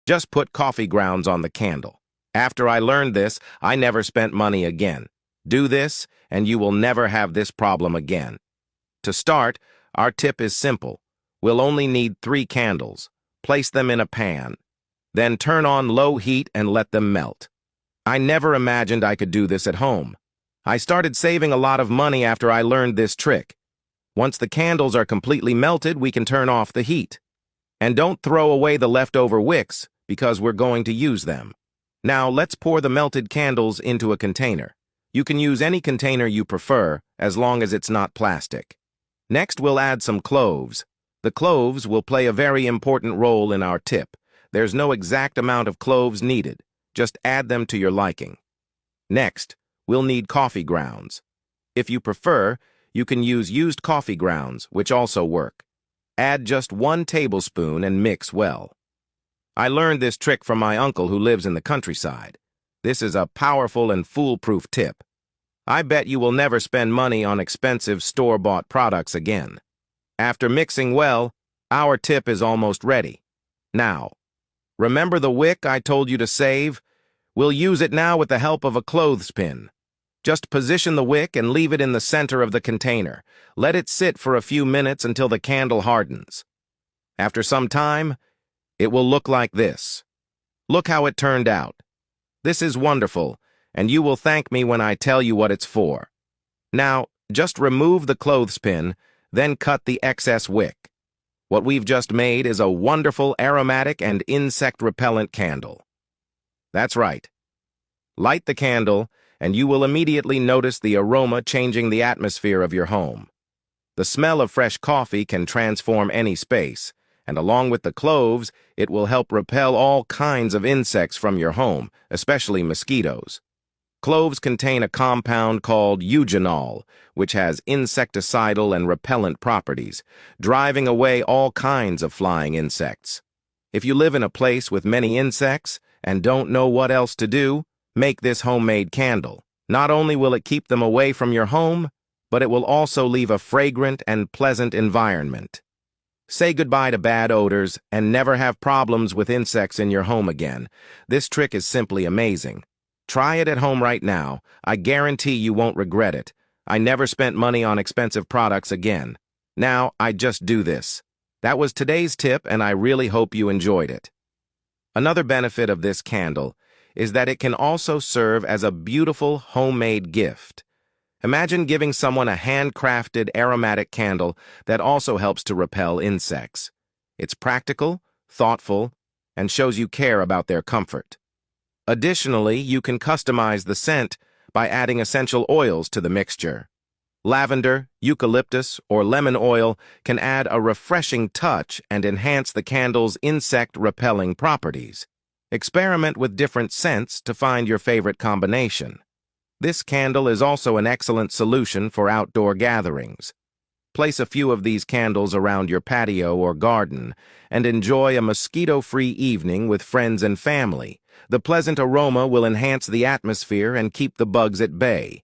Just put coffee grounds on the candle. After I learned this, I never spent money again. Do this, and you will never have this problem again. To start, our tip is simple. We'll only need 3 candles. Place them in a pan. Then turn on low heat and let them melt. I never imagined I could do this at home. I started saving a lot of money after I learned this trick. Once the candles are completely melted, we can turn off the heat. And don't throw away the leftover wicks, because we're going to use them. Now, let's pour the melted candles into a container. You can use any container you prefer, as long as it's not plastic. Next, we'll add some cloves. The cloves will play a very important role in our tip. There's no exact amount of cloves needed. Just add them to your liking. Next, we'll need coffee grounds. If you prefer, you can use used coffee grounds, which also work. Add just 1 tablespoon and mix well. I learned this trick from my uncle who lives in the countryside. This is a powerful and foolproof tip. I bet you will never spend money on expensive store-bought products again. After mixing well, our tip is almost ready. Now, remember the wick I told you to save? We'll use it now with the help of a clothespin. Just position the wick and leave it in the center of the container. Let it sit for a few minutes until the candle hardens. After some time, it will look like this. Look how it turned out. This is wonderful, and you will thank me when I tell you what it's for. Now, just remove the clothespin, then cut the excess wick. What we've just made is a wonderful aromatic and insect-repellent candle. That's right. Light the candle, and you will immediately notice the aroma changing the atmosphere of your home. The smell of fresh coffee can transform any space, and along with the cloves, it will help repel all kinds of insects from your home, especially mosquitoes. Cloves contain a compound called eugenol, which has insecticidal and repellent properties, driving away all kinds of flying insects. If you live in a place with many insects and don't know what else to do, make this homemade candle. Not only will it keep them away from your home, but it will also leave a fragrant and pleasant environment. Say goodbye to bad odors and never have problems with insects in your home again. This trick is simply amazing. Try it at home right now. I guarantee you won't regret it. I never spent money on expensive products again. Now, I just do this. That was today's tip, and I really hope you enjoyed it. Another benefit of this candle is that it can also serve as a beautiful homemade gift. Imagine giving someone a handcrafted aromatic candle that also helps to repel insects. It's practical, thoughtful, and shows you care about their comfort. Additionally, you can customize the scent by adding essential oils to the mixture. Lavender, eucalyptus, or lemon oil can add a refreshing touch and enhance the candle's insect-repelling properties. Experiment with different scents to find your favorite combination. This candle is also an excellent solution for outdoor gatherings. Place a few of these candles around your patio or garden and enjoy a mosquito-free evening with friends and family. The pleasant aroma will enhance the atmosphere and keep the bugs at bay.